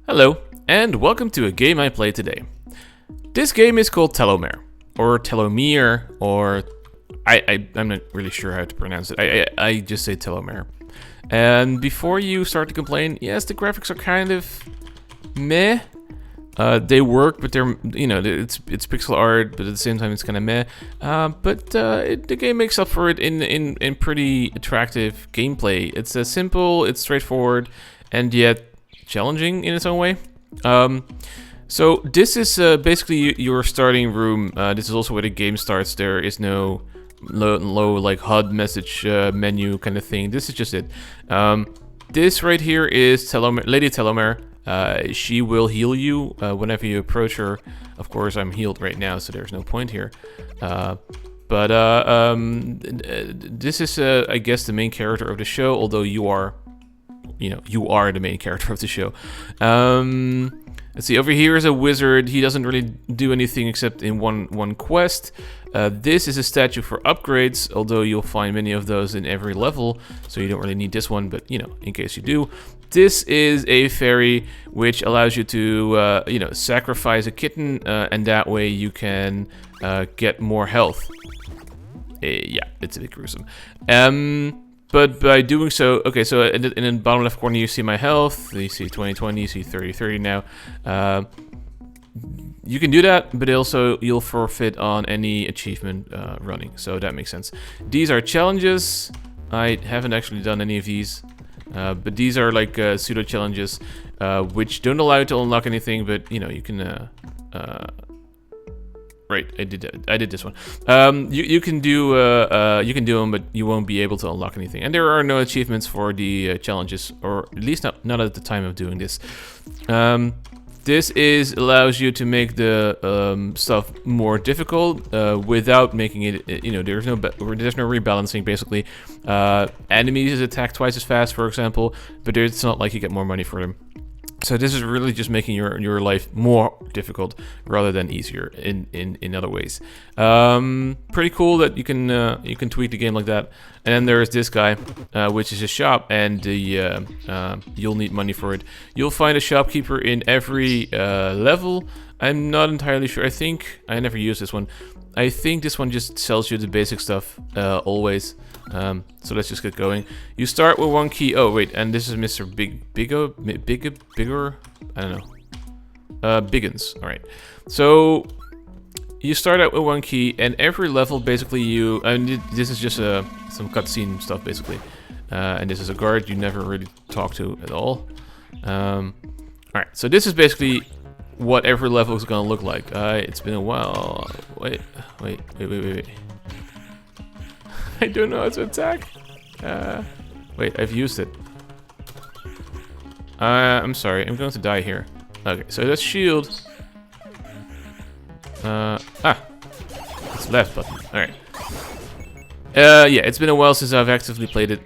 Hello, and welcome to a game I played today. This game is called Tallowmere, or Tallowmere, or I'm not really sure how to pronounce it. I just say Tallowmere. And before you start to complain, yes, the graphics are kind of meh. They work, but they're, it's pixel art, but at the same time it's kind of meh. The game makes up for it in pretty attractive gameplay. It's simple, it's straightforward, and yet challenging in its own way. So this is basically your starting room. This is also where the game starts. There is no low like HUD message menu kind of thing. This is just it. This right here is Lady Tallowmere. She will heal you whenever you approach her. Of course, I'm healed right now, so there's no point here. This is, I guess, the main character of the show, although you are the main character of the show. Let's see, over here is a wizard. He doesn't really do anything except in one quest. This is a statue for upgrades, although you'll find many of those in every level, so you don't really need this one, but, in case you do. This is a fairy, which allows you to, sacrifice a kitten, and that way you can get more health. Yeah, it's a bit gruesome. But by doing so, okay, so in the bottom left corner you see my health, you see 2020, you see 30 now. You can do that, but also you'll forfeit on any achievement running, so that makes sense. These are challenges. I haven't actually done any of these, but these are like pseudo challenges, which don't allow you to unlock anything, but you can right, I did this one. You can do them, but you won't be able to unlock anything. And there are no achievements for the challenges, or at least not at the time of doing this. This allows you to make the stuff more difficult without making it. There's no rebalancing basically. Enemies attack twice as fast, for example, but it's not like you get more money for them. So this is really just making your life more difficult rather than easier in other ways. Pretty cool that you can tweak the game like that. And then there's this guy, which is a shop, and you'll need money for it. You'll find a shopkeeper in every level. I'm not entirely sure. I think I never used this one. I think this one just sells you the basic stuff always. So let's just get going. You start with one key. Oh wait, and this is Mr. Bigger. I don't know. Biggins. All right. So you start out with one key, and every level basically this is just some cutscene stuff basically. And this is a guard you never really talk to at all. All right. So this is basically what every level is gonna look like. It's been a while. Wait. I don't know how to attack. Wait, I've used it. I'm sorry, I'm going to die here. Okay, so that's shield. It's left button. Alright. Yeah, it's been a while since I've actively played it.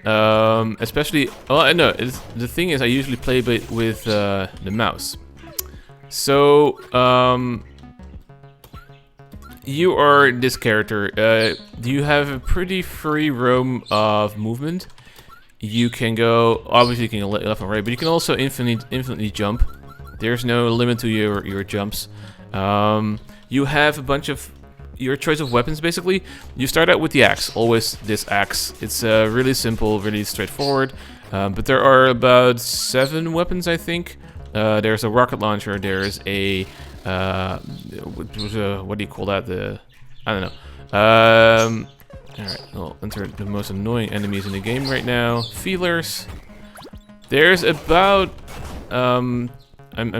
Especially, no, the thing is I usually play with the mouse. So, you are this character. You have a pretty free roam of movement. You can go, obviously you can go left and right, but you can also infinitely jump. There's no limit to your jumps. You have a bunch of your choice of weapons basically. You start out with the axe, always this axe. It's really simple, really straightforward. But there are about 7 weapons, I think. There's a rocket launcher, there's a what do you call that? I don't know. Alright, we'll enter the most annoying enemies in the game right now. Feelers. There's about I'm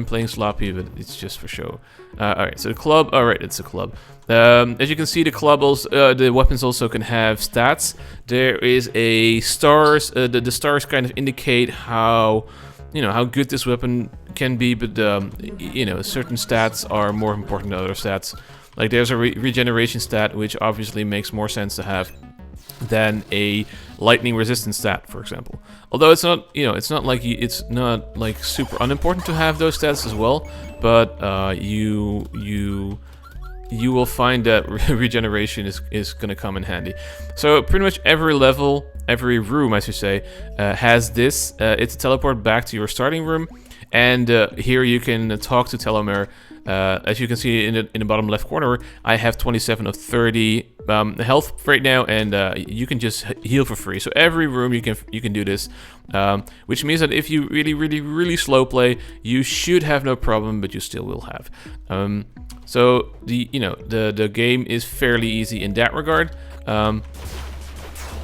playing sloppy, but it's just for show. Alright, so the club. Alright, it's a club. As you can see, the club also, the weapons also can have stats. There is a stars. The stars kind of indicate how how good this weapon can be, but certain stats are more important than other stats. Like there's a regeneration stat, which obviously makes more sense to have than a lightning resistance stat, for example. Although it's not, it's not like super unimportant to have those stats as well. But you you will find that regeneration is going to come in handy. So pretty much every level, every room I should say, has this. It's a teleport back to your starting room, and here you can talk to Tallowmere. As you can see in the bottom left corner, I have 27 of 30 health right now, and you can just heal for free. So every room you can do this, which means that if you really slow play, you should have no problem, but you still will have. So the game is fairly easy in that regard.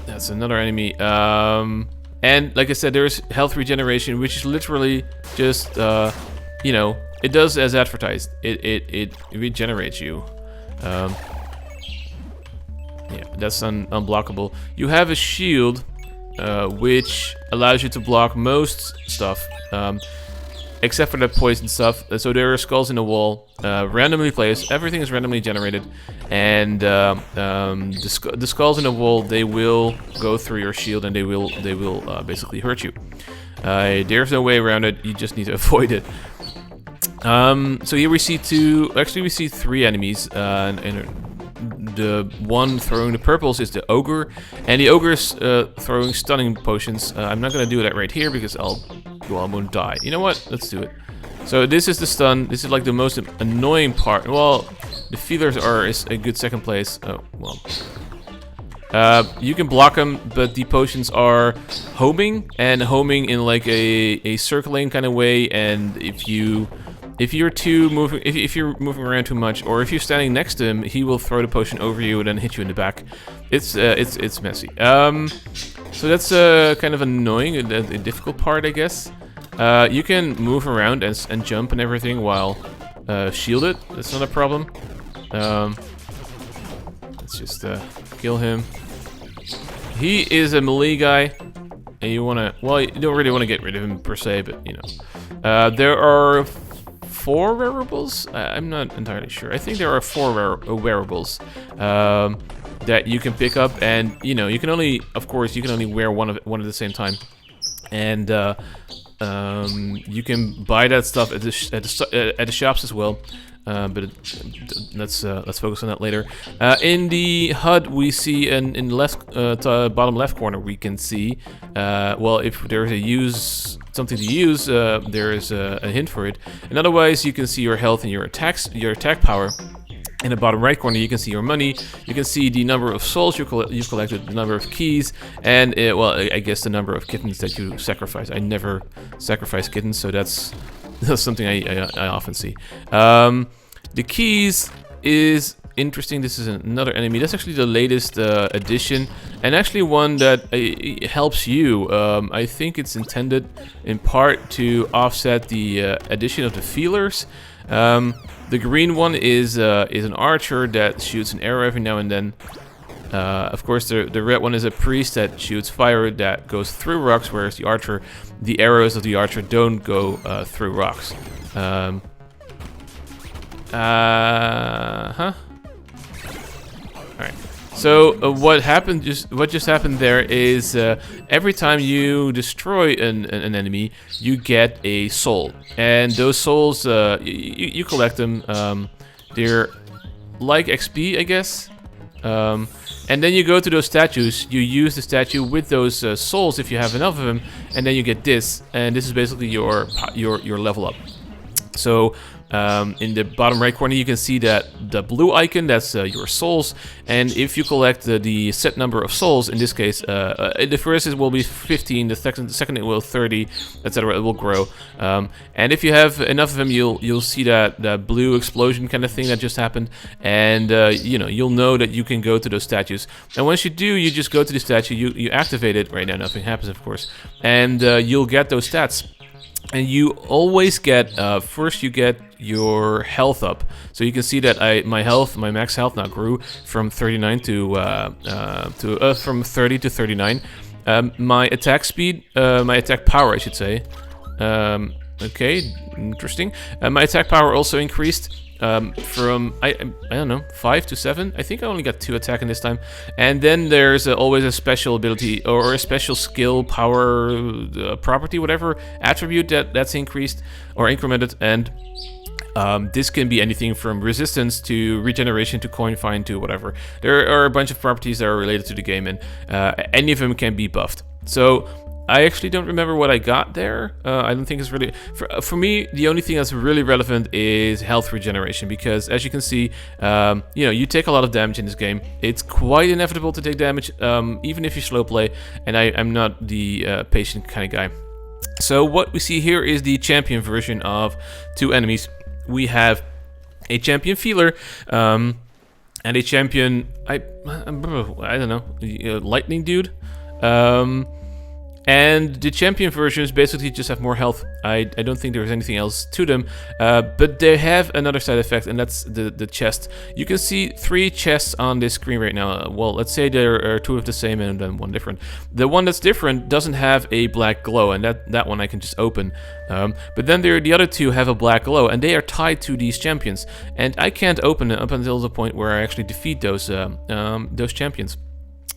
That's another enemy. And like I said, there's health regeneration, which is literally just it does as advertised. It regenerates you. Yeah, that's unblockable. You have a shield, which allows you to block most stuff, except for the poison stuff. So there are skulls in the wall, randomly placed. Everything is randomly generated, and the skulls in the wall, they will go through your shield, and they will basically hurt you. There's no way around it. You just need to avoid it. So here we see we see three enemies, and the one throwing the purples is the ogre, and the ogre is throwing stunning potions. I'm not gonna do that right here because I'm gonna die. You know what? Let's do it. So this is the stun. This is like the most annoying part. Well, the feelers is a good second place. Oh well. You can block them, but the potions are homing in like a circling kind of way, and if you're moving around too much, or if you're standing next to him, he will throw the potion over you and then hit you in the back. It's messy. So that's kind of annoying, a difficult part, I guess. You can move around and jump and everything while shielded. That's not a problem. Let's just kill him. He is a melee guy, and you don't really want to get rid of him per se, but there are 4 wearables? I'm not entirely sure. I think there are 4 wearables that you can pick up, and you can only wear one at the same time, and you can buy that stuff at the shops as well. But let's focus on that later. In the HUD, we see in the left bottom left corner, we can see if there's something to use, there is a hint for it. And otherwise, you can see your health and your attack power. In the bottom right corner, you can see your money. You can see the number of souls you've collected, the number of keys, and I guess the number of kittens that you sacrifice. I never sacrifice kittens, so that's something I often see. The keys is interesting. This is another enemy. That's actually the latest addition, and actually one that helps you. I think it's intended in part to offset the addition of the feelers. The green one is an archer that shoots an arrow every now and then. Of course, the red one is a priest that shoots fire that goes through rocks, whereas the arrows of the archer don't go through rocks. Alright. So what just happened there is every time you destroy an enemy, you get a soul, and those souls you collect them. They're like XP, I guess. And then you go to those statues, you use the statue with those souls if you have enough of them, and then you get this, and this is basically your level up. So in the bottom right corner, you can see that the blue icon, that's your souls, and if you collect the set number of souls, in this case, the first it will be 15, the second it will 30, etc. It will grow, and if you have enough of them, you'll see that blue explosion kind of thing that just happened, and you'll know that you can go to those statues. And once you do, you just go to the statue, you activate it. Right now, nothing happens, of course, and you'll get those stats. And you always get, first you get your health up. So you can see that my max health now grew from 39 from 30 to 39. My attack speed, my attack power, I should say. Okay, interesting. My attack power also increased. From I don't know, 5 to 7. I think I only got 2 attack in this time. And then there's always a special ability or a special skill, power, property, whatever attribute that's increased or incremented. And This can be anything from resistance to regeneration to coin find to whatever. There are a bunch of properties that are related to the game, and any of them can be buffed. So I actually don't remember what I got there. I don't think it's really... For me, the only thing that's really relevant is health regeneration, because as you can see, you know, you take a lot of damage in this game. It's quite inevitable to take damage, even if you slow play, and I'm not the patient kind of guy. So what we see here is the champion version of two enemies. We have a champion feeler, and a champion, I don't know, lightning dude. And the champion versions basically just have more health. I don't think there's anything else to them. But they have another side effect, and that's the chest. You can see 3 chests on this screen right now. Well, let's say there are 2 of the same and then 1 different. The one that's different doesn't have a black glow, and that one I can just open. But then the other 2 have a black glow, and they are tied to these champions. And I can't open it up until the point where I actually defeat those champions.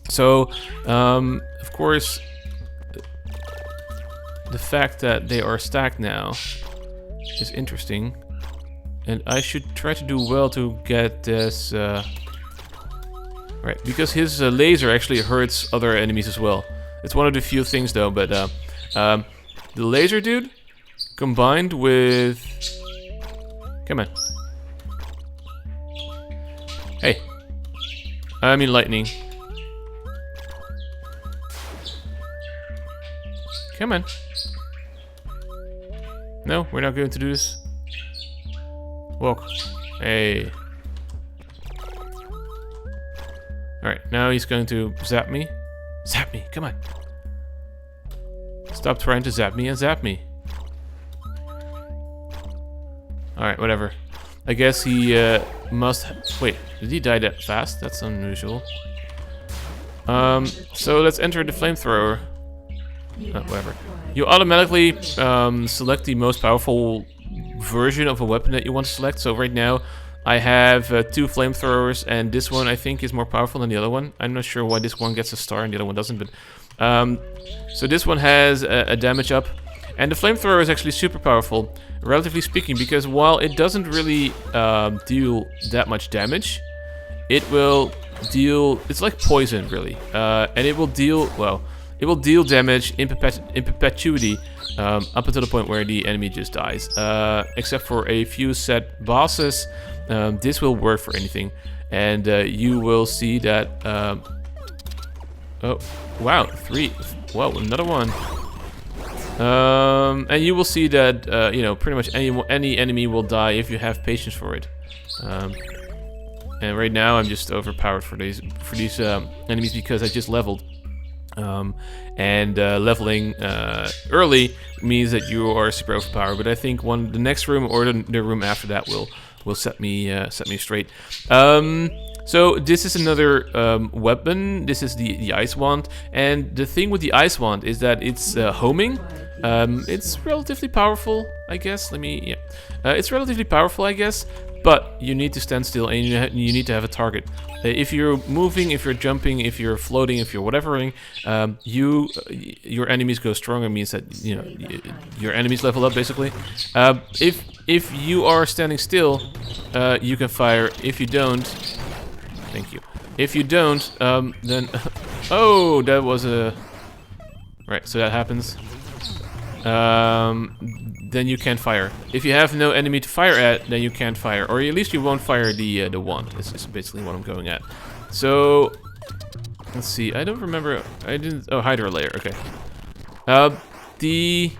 So, of course, the fact that they are stacked now is interesting, and I should try to do well to get this right, because his laser actually hurts other enemies as well. It's one of the few things though, but the laser dude combined with... Come on. Hey. I mean lightning. Come on. No, we're not going to do this. Walk. Hey. Alright, now he's going to zap me. Zap me, come on. Stop trying to zap me and zap me. Alright, whatever. I guess he must... Wait, did he die that fast? That's unusual. So let's enter the flamethrower. Whatever. You automatically select the most powerful version of a weapon that you want to select. So right now I have 2 flamethrowers, and this one I think is more powerful than the other one. I'm not sure why this one gets a star and the other one doesn't, but so this one has a damage up, and the flamethrower is actually super powerful, relatively speaking, because while it doesn't really deal that much damage, it will deal... It's like poison, really, and it will deal... Well, it will deal damage in perpetuity up until the point where the enemy just dies. Except for a few set bosses, this will work for anything. And you will see that... oh, wow, 3. Whoa, another one. And you will see that, you know, pretty much any enemy will die if you have patience for it. And right now I'm just overpowered for these enemies because I just leveled. Leveling early means that you are super overpowered, but I think the next room or the room after that will set me straight. So this is another weapon. This is the ice wand, and the thing with the ice wand is that it's homing. It's relatively powerful, I guess. It's relatively powerful, I guess. But you need to stand still, and you need to have a target. If you're moving, if you're jumping, if you're floating, if you're whatevering, your enemies go stronger. Means that your enemies level up basically. If you are standing still, you can fire. If you don't, thank you. If you don't, then oh, that was a right. So that happens. Then you can't fire. If you have no enemy to fire at, then you can't fire, or at least you won't fire the wand. This is basically what I'm going at. So let's see. I don't remember. I didn't. Oh, Hydra layer. Okay. The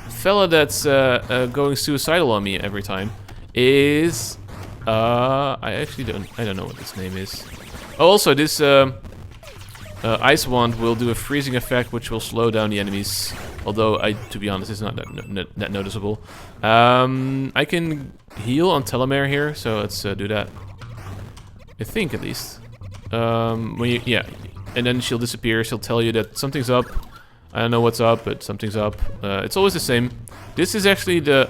fella that's going suicidal on me every time is I don't know what this name is. Oh, also this ice wand will do a freezing effect, which will slow down the enemies. Although, to be honest, it's not that noticeable. I can heal on Tallowmere here, so let's do that. I think, at least. Yeah, and then she'll disappear. She'll tell you that something's up. I don't know what's up, but something's up. It's always the same. This is actually the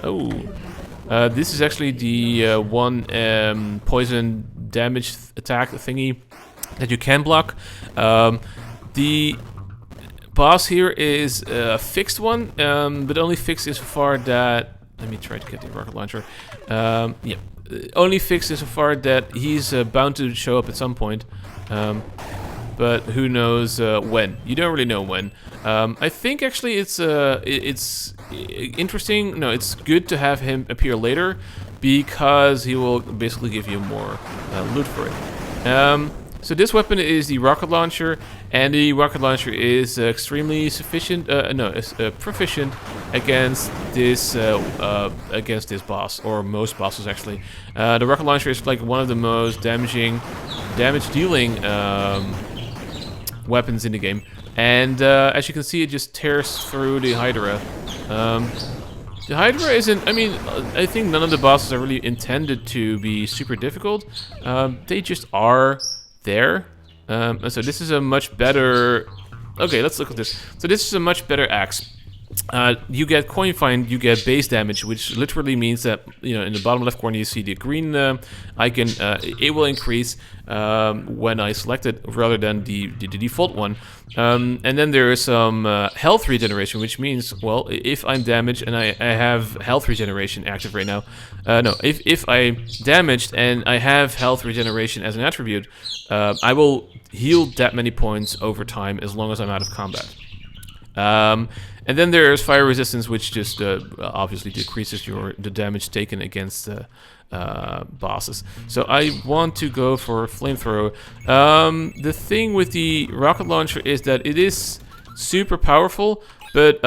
one poison damage attack thingy that you can block. The boss here is a fixed one, but only fixed insofar that Let me try to get the rocket launcher. Yeah, only fixed insofar that he's bound to show up at some point. But who knows when? You don't really know when. I think actually it's interesting. No, it's good to have him appear later because he will basically give you more loot for it. So this weapon is the rocket launcher, and the rocket launcher is extremely proficient against this boss, or most bosses actually. The rocket launcher is like one of the most damage-dealing weapons in the game, and as you can see, it just tears through the Hydra. The Hydra isn't, I mean, I think none of the bosses are really intended to be super difficult. They just are there. And so this is a much better... Okay, let's look at this. So this is a much better axe. You get coin find, you get base damage, which literally means that, you know, in the bottom left corner you see the green icon. It will increase when I select it rather than the default one. And then there is some health regeneration, which means, well, if I'm damaged and I have health regeneration active right now. No, if I'm damaged and I have health regeneration as an attribute, I will heal that many points over time as long as I'm out of combat. And then there's fire resistance, which just obviously decreases the damage taken against bosses. So I want to go for flamethrower. The thing with the rocket launcher is that it is super powerful, but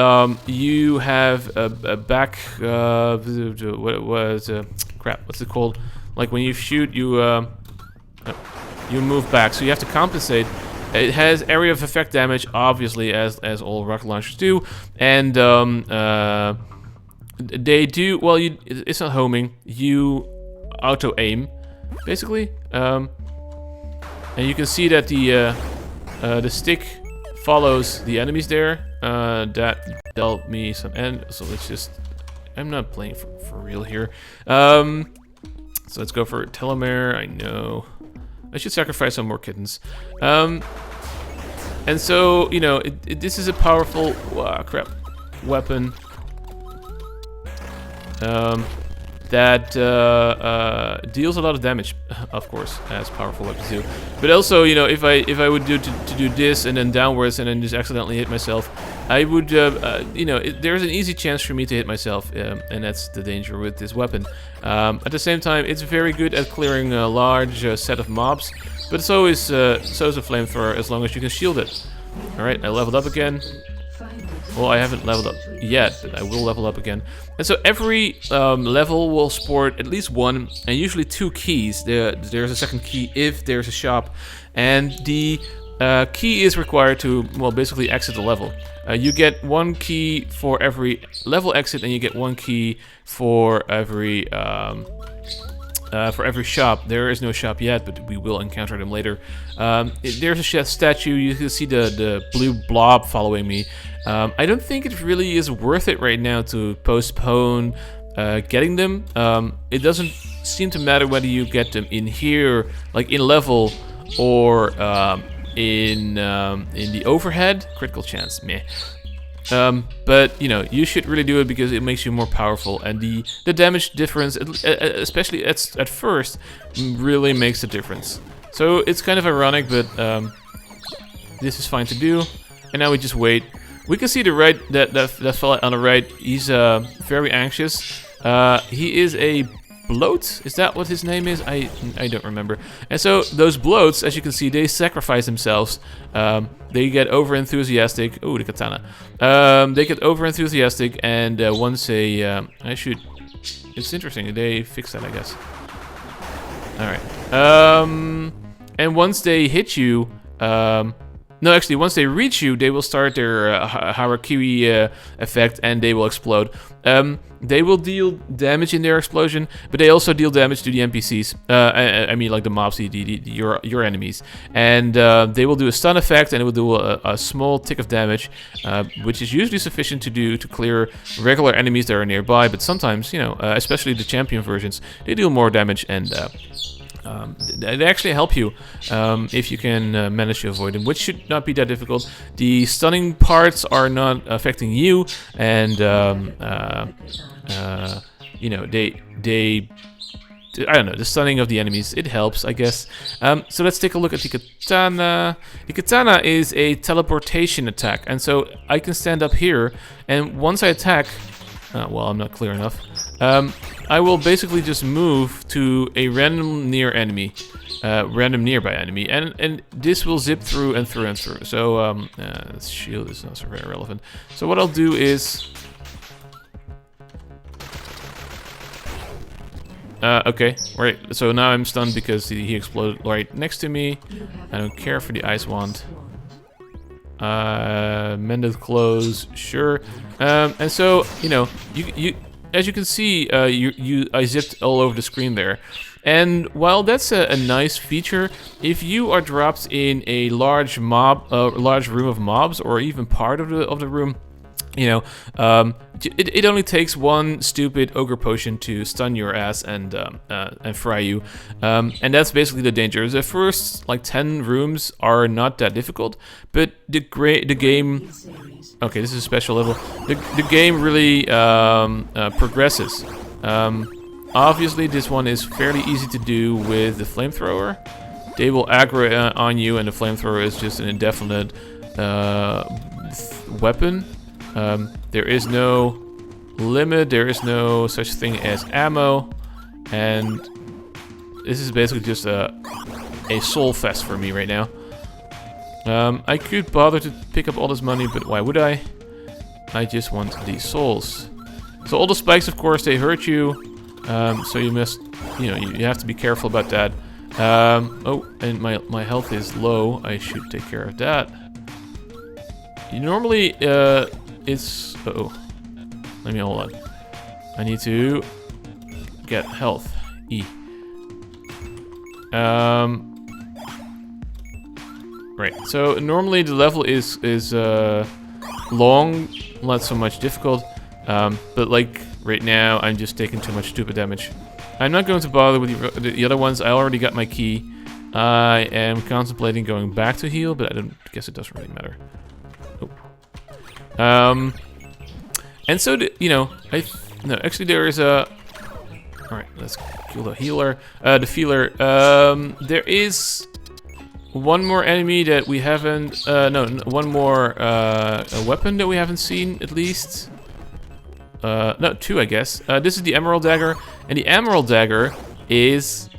you have a back. What's it called? Like when you shoot, you move back, so you have to compensate. It has area of effect damage, obviously, as all rocket launchers do, and they do. Well, it's not homing. You auto aim, basically, and you can see that the stick follows the enemies there. That dealt me some end. So let's just. I'm not playing for real here. So let's go for Tallowmere. I know. I should sacrifice some more kittens. And so, you know, this is a powerful weapon that deals a lot of damage, of course, as powerful weapons do. But also, you know, if I would do this and then downwards and then just accidentally hit myself, I would, you know, there's an easy chance for me to hit myself, and that's the danger with this weapon. At the same time, it's very good at clearing a large set of mobs, but so is a flamethrower as long as you can shield it. All right, I leveled up again. Well, I haven't leveled up yet, but I will level up again. And so every level will sport at least one, and usually two keys. There's a second key if there's a shop, and the key is required to, well, basically exit the level. You get one key for every level exit, and you get one key for every shop. There is no shop yet, but we will encounter them later. There's a chef statue. You can see the blue blob following me. I don't think it really is worth it right now to postpone getting them. It doesn't seem to matter whether you get them in here, like in level, or in the overhead. Critical chance, meh. But you know, you should really do it because it makes you more powerful, and the damage difference, especially at first, really makes a difference. So it's kind of ironic, but this is fine to do. And now we just wait. We can see that fella on the right. He's very anxious. He is a bloat? Is that what his name is? I don't remember. And so those bloats, as you can see, they sacrifice themselves. They get over-enthusiastic. Oh, the katana. They get over-enthusiastic, and once they... It's interesting. They fix that, I guess. Alright. And once they hit you... No, actually, once they reach you, they will start their Harakiri effect, and they will explode. They will deal damage in their explosion, but they also deal damage to the NPCs. I mean, like the mobs, your enemies. And they will do a stun effect, and it will do a small tick of damage, which is usually sufficient to clear regular enemies that are nearby. But sometimes, you know, especially the champion versions, they deal more damage, and They actually help you if you can manage to avoid them, which should not be that difficult. The stunning parts are not affecting you, and you know, I don't know, the stunning of the enemies, it helps, I guess. So let's take a look at the katana. The katana is a teleportation attack, and so I can stand up here, and once I attack, well, I'm not clear enough, I will basically just move to a random nearby enemy, and this will zip through and through and through. So this shield is not so very relevant. So what I'll do is, okay, right. So now I'm stunned because he exploded right next to me. I don't care for the ice wand. Mended clothes, sure. And so, you know, you as you can see, I zipped all over the screen there. And while that's a nice feature, if you are dropped in a large room of mobs, or even part of the room, you know, it only takes one stupid ogre potion to stun your ass and fry you, and that's basically the danger. The first like 10 rooms are not that difficult, but the game. Okay, this is a special level. The game really progresses. Obviously, this one is fairly easy to do with the flamethrower. They will aggro on you, and the flamethrower is just an indefinite weapon. There is no limit, there is no such thing as ammo, and this is basically just a soul fest for me right now. I could bother to pick up all this money, but why would I? I just want these souls. So all the spikes, of course, they hurt you, so you must, you know, you have to be careful about that. Oh, and my health is low, I should take care of that. Normally, it's... Uh-oh. Let me hold on. I need to get health. E. Right. So normally the level is long, not so much difficult. But like right now, I'm just taking too much stupid damage. I'm not going to bother with the other ones. I already got my key. I am contemplating going back to heal, but I guess it doesn't really matter. Oh. And so, you know, no, actually there is a... Alright, let's kill the healer. The feeler. There is one more enemy that we haven't... no, one more a weapon that we haven't seen, at least. No, two, I guess. This is the Emerald Dagger. And the Emerald Dagger is...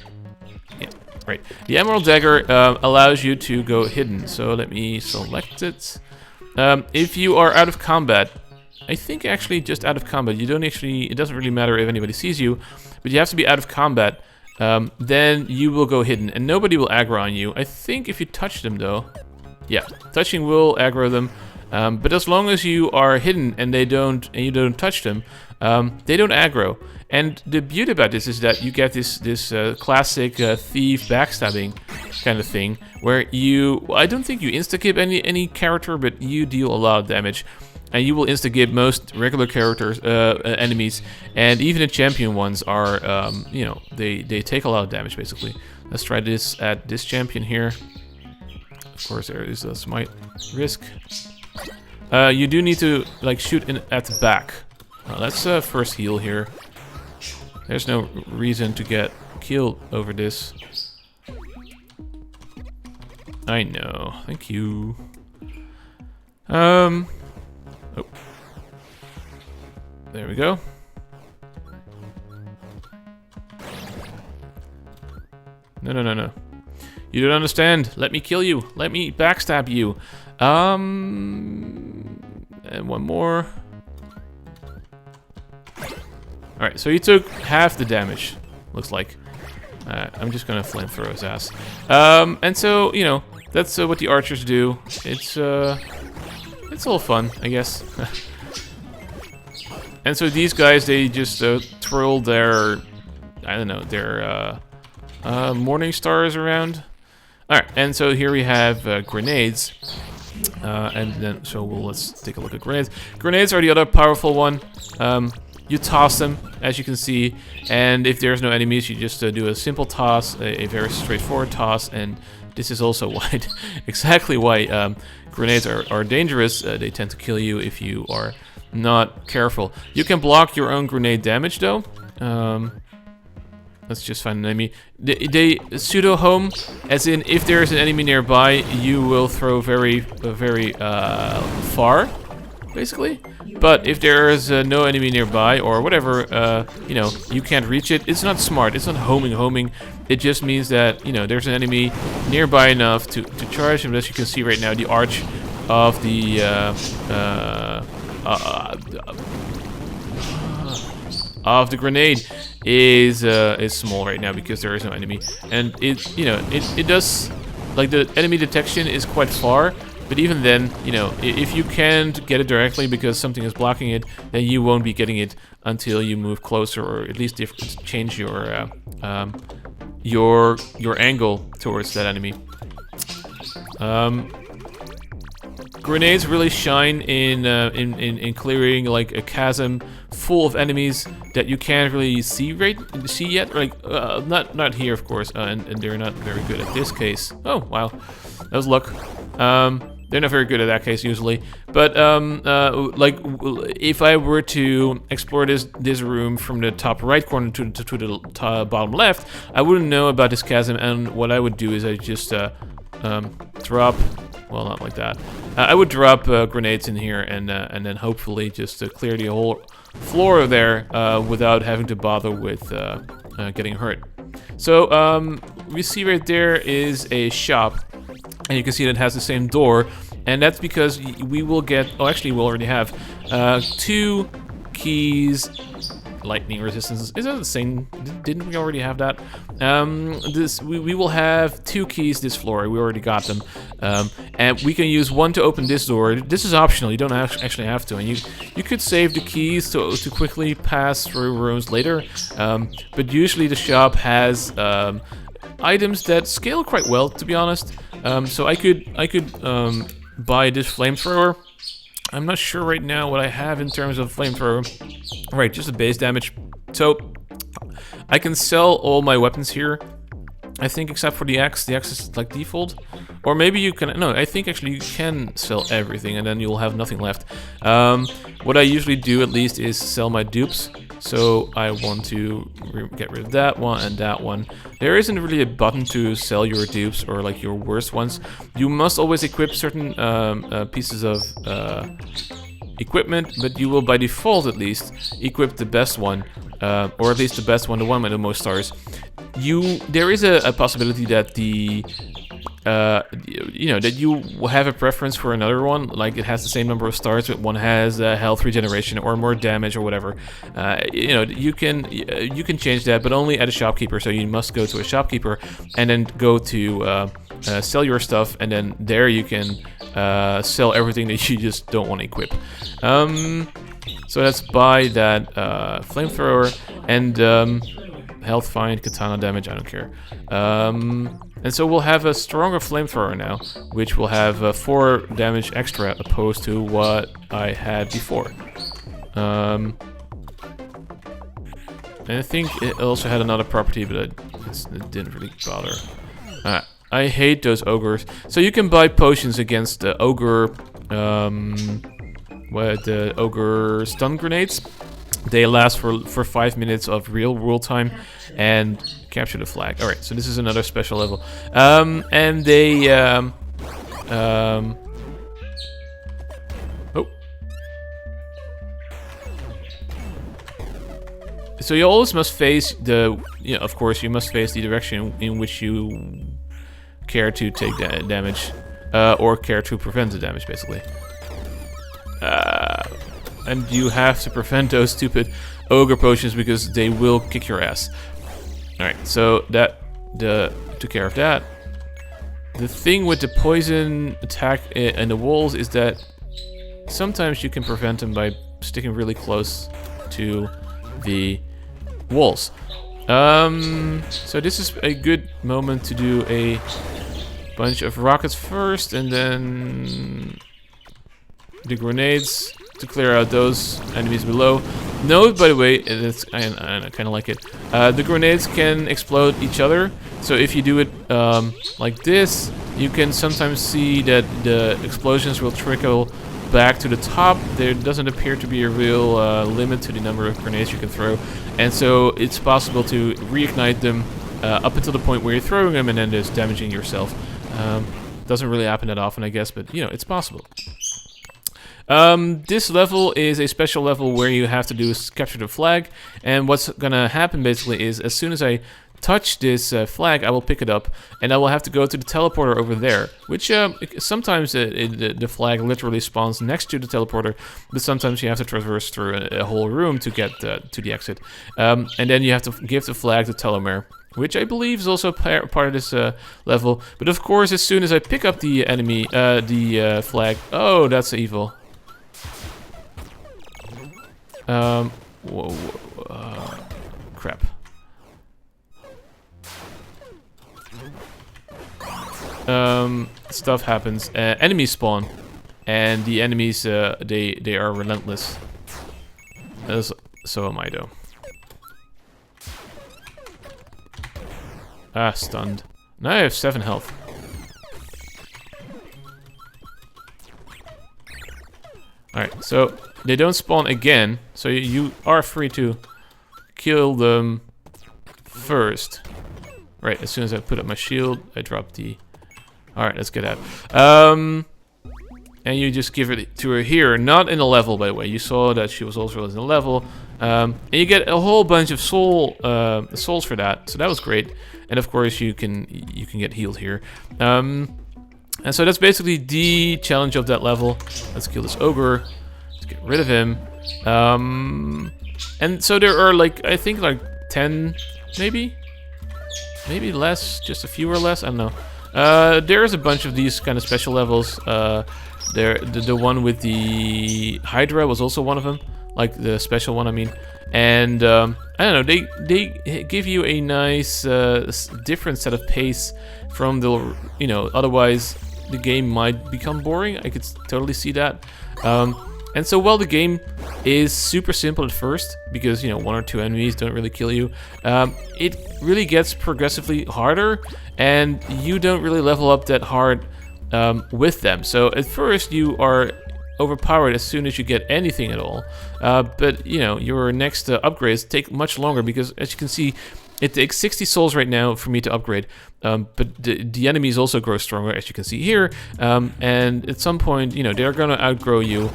Yeah, right. The Emerald Dagger allows you to go hidden. So let me select it. If you are out of combat... I think actually just out of combat. You don't actually... It doesn't really matter if anybody sees you. But you have to be out of combat. Then you will go hidden. And nobody will aggro on you. I think if you touch them, though... Yeah, touching will aggro them. But as long as you are hidden and you don't touch them, they don't aggro. And the beauty about this is that you get this classic thief backstabbing kind of thing, where you... I don't think you insta-gib any character, but you deal a lot of damage. And you will insta-gib most regular characters, enemies, and even the champion ones are, you know, they take a lot of damage, basically. Let's try this at this champion here. Of course, there is a smite risk. You do need to, like, shoot at the back. Let's first heal here. There's no reason to get killed over this. I know. Thank you. Oh. There we go. No. You don't understand. Let me kill you. Let me backstab you. And one more. Alright, so he took half the damage, looks like. I'm just gonna flamethrow his ass. And so, you know, that's what the archers do. It's all fun, I guess. And so these guys, they just twirl their, I don't know, their morning stars around. Alright, and so here we have grenades. And then, so let's take a look at grenades. Grenades are the other powerful one. you toss them, as you can see, and if there's no enemies, you just do a simple toss, a very straightforward toss, and this is also why, exactly why grenades are dangerous. They tend to kill you if you are not careful. You can block your own grenade damage, though. Let's just find an enemy. They pseudo home, as in if there is an enemy nearby, you will throw very far, basically. But if there is no enemy nearby or whatever, you know, you can't reach it. It's not smart. It's not homing. It just means that, you know, there's an enemy nearby enough to charge him. As you can see right now, the arch of the grenade is small right now because there is no enemy, and it does, like, the enemy detection is quite far, but even then, you know, if you can't get it directly because something is blocking it, then you won't be getting it until you move closer, or at least change your angle towards that enemy. Grenades really shine in clearing like a chasm full of enemies that you can't really see yet. Like not here, of course, and they're not very good at this case. Oh wow, that was luck. They're not very good at that case usually. But like if I were to explore this room from the top right corner to the bottom left, I wouldn't know about this chasm, and what I would do is I just drop. Well, not like that. I would drop grenades in here and then hopefully just clear the whole floor there without having to bother with getting hurt. So we see right there is a shop, and you can see that it has the same door, and that's because we will get. Oh, actually, we already have 2 keys. Lightning resistance. Is that the same? Didn't we already have that? We will have 2 keys this floor. We already got them, and we can use one to open this door. This is optional. You don't actually have to, and you could save the keys to quickly pass through rooms later. But usually the shop has items that scale quite well, to be honest. So I could buy this flamethrower. I'm not sure right now what I have in terms of flamethrower. Right, just a base damage. So I can sell all my weapons here, I think, except for the axe. The axe is like default. Or maybe you can, no, I think actually you can sell everything and then you'll have nothing left. What I usually do at least is sell my dupes. So I want to get rid of that one and that one. There isn't really a button to sell your dupes or like your worst ones. You must always equip certain pieces of equipment, but you will by default at least equip the best one, or at least the best one, the one with the most stars. There is a possibility that that you have a preference for another one, like it has the same number of stars, but one has health regeneration or more damage or whatever. You can change that, but only at a shopkeeper. So you must go to a shopkeeper and then go to sell your stuff, and then there you can sell everything that you just don't want to equip. So let's buy that flamethrower and health find, katana damage, I don't care. And so we'll have a stronger flamethrower now, which will have 4 damage extra opposed to what I had before. And I think it also had another property, but it didn't really bother. I hate those ogres. So you can buy potions against the ogre, the ogre stun grenades. They last for 5 minutes of real world time, and capture the flag. Alright, so this is another special level. And they oh. So you always must face of course you must face the direction in which you care to take damage, or care to prevent the damage, basically. And you have to prevent those stupid ogre potions because they will kick your ass. Alright, so took care of that. The thing with the poison attack and the walls is that sometimes you can prevent them by sticking really close to the walls. So this is a good moment to do a bunch of rockets first, and then the grenades to clear out those enemies below. No, by the way, I kind of like it. The grenades can explode each other. So if you do it like this, you can sometimes see that the explosions will trickle back to the top. There doesn't appear to be a real limit to the number of grenades you can throw. And so it's possible to reignite them up until the point where you're throwing them and then just damaging yourself. Doesn't really happen that often, I guess, but you know, it's possible. This level is a special level where you have to do is capture the flag, and what's gonna happen basically is as soon as I touch this flag, I will pick it up, and I will have to go to the teleporter over there, which sometimes the flag literally spawns next to the teleporter, but sometimes you have to traverse through a whole room to get to the exit, and then you have to give the flag to Tallowmere, which I believe is also part of this level. But of course, as soon as I pick up the enemy, the flag, oh, that's evil. Whoa, crap. Stuff happens. Enemies spawn, and the enemies they are relentless. So am I though. Ah, stunned. Now I have 7 health. Alright, so they don't spawn again, so you are free to kill them first. Right, as soon as I put up my shield, I drop the... Alright, let's get out. And you just give it to her here, not in a level, by the way. You saw that she was also in a level. And you get a whole bunch of souls for that, so that was great. And of course, you can get healed here. And so that's basically the challenge of that level. Let's kill this ogre. Let's get rid of him. And so there are like, I think like 10, maybe less, just a few or less. I don't know. There's a bunch of these kind of special levels. The one with the Hydra was also one of them, like the special one, I mean. And I don't know, they give you a nice different set of pace from the, you know, otherwise the game might become boring. I could totally see that. And so while the game is super simple at first, because, you know, 1 or 2 enemies don't really kill you, it really gets progressively harder, and you don't really level up that hard with them. So at first you are overpowered as soon as you get anything at all. But, you know, your next upgrades take much longer, because as you can see, it takes 60 souls right now for me to upgrade, but the enemies also grow stronger, as you can see here, and at some point, you know, they're gonna outgrow you,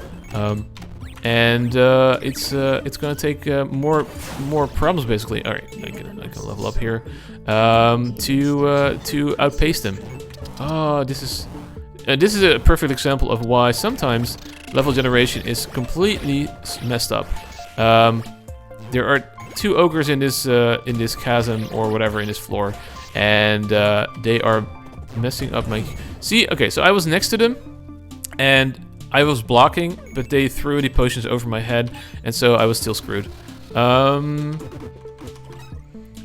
and it's gonna take more problems, basically. All right, I can level up here to outpace them. Oh, this is a perfect example of why sometimes level generation is completely messed up. There are 2 ogres in this chasm or whatever, in this floor, and they are messing up my... See, okay, so I was next to them, and I was blocking, but they threw the potions over my head, and so I was still screwed.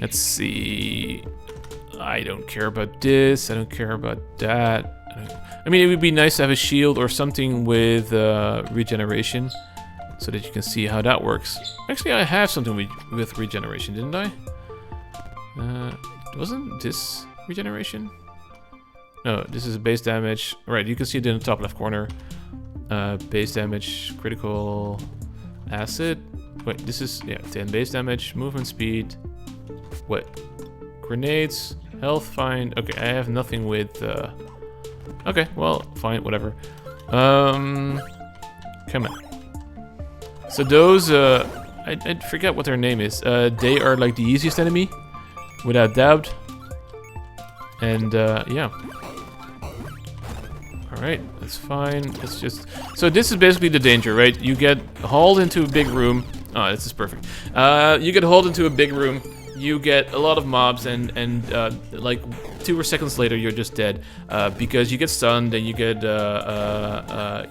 Let's see... I don't care about this, I don't care about that. I mean, it would be nice to have a shield or something with regeneration, so that you can see how that works. Actually, I have something with regeneration, didn't I? Wasn't this regeneration? No, this is base damage. Right, you can see it in the top left corner. Base damage, critical acid. Wait, this is, yeah, 10 base damage, movement speed. What? Grenades, health, fine. Okay, I have nothing with... Okay, well, fine, whatever. Come on. So those, I forget what their name is. They are like the easiest enemy, without doubt. And yeah. Alright, that's fine. It's just... So this is basically the danger, right? You get hauled into a big room. Oh, this is perfect. You get hauled into a big room. You get a lot of mobs, and like 2 seconds later, you're just dead because you get stunned and you get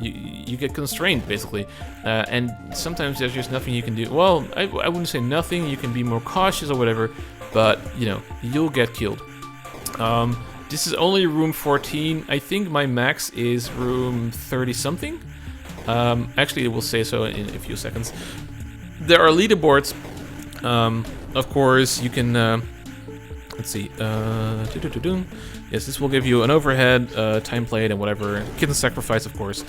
you get constrained, basically. And sometimes there's just nothing you can do. Well, I wouldn't say nothing. You can be more cautious or whatever, but you know, you'll get killed. This is only room 14. I think my max is room 30 something. Actually, it will say so in a few seconds. there are leaderboards. Of course, you can. Let's see. Yes, this will give you an overhead, time played, and whatever. Kitten sacrifice, of course.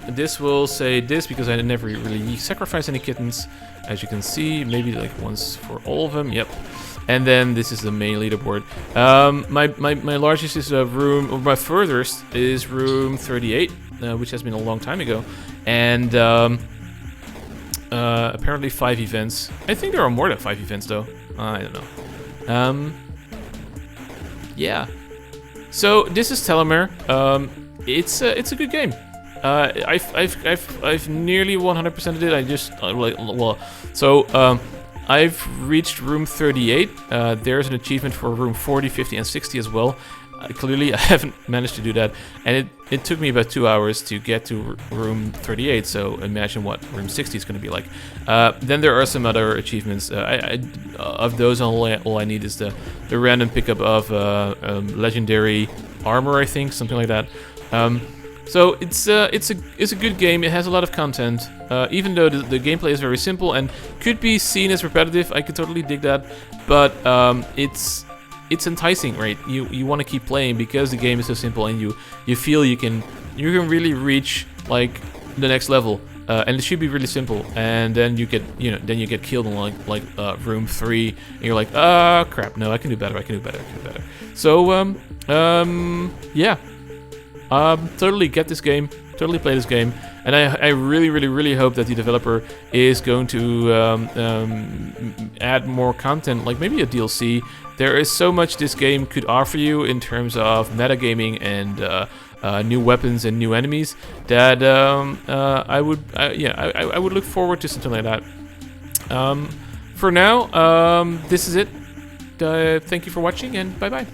This will say this because I never really sacrificed any kittens, as you can see. Maybe like once for all of them. Yep. And then this is the main leaderboard. My largest is room, or my furthest is room 38, which has been a long time ago, and apparently 5 events. I think there are more than 5 events though. I don't know. Yeah. So this is Tallowmere. It's a good game. I've nearly 100%ed it. I just I've reached room 38. There's an achievement for room 40, 50, and 60 as well. Clearly, I haven't managed to do that, and it took me about 2 hours to get to room 38. So imagine what room 60 is going to be like. Then there are some other achievements. Of those, all I need is the random pickup of legendary armor, I think, something like that. So it's a good game. It has a lot of content, even though the gameplay is very simple and could be seen as repetitive. I could totally dig that, but it's enticing, right? You want to keep playing because the game is so simple, and you feel you can really reach like the next level, and it should be really simple. And then you get killed in like room 3, and you're like, oh crap, no, I can do better. I can do better. So yeah. Totally get this game, totally play this game, and I really hope that the developer is going to add more content, like maybe a DLC. There is so much this game could offer you in terms of metagaming and new weapons and new enemies that I would look forward to something like that. For now, this is it. Thank you for watching, and bye bye.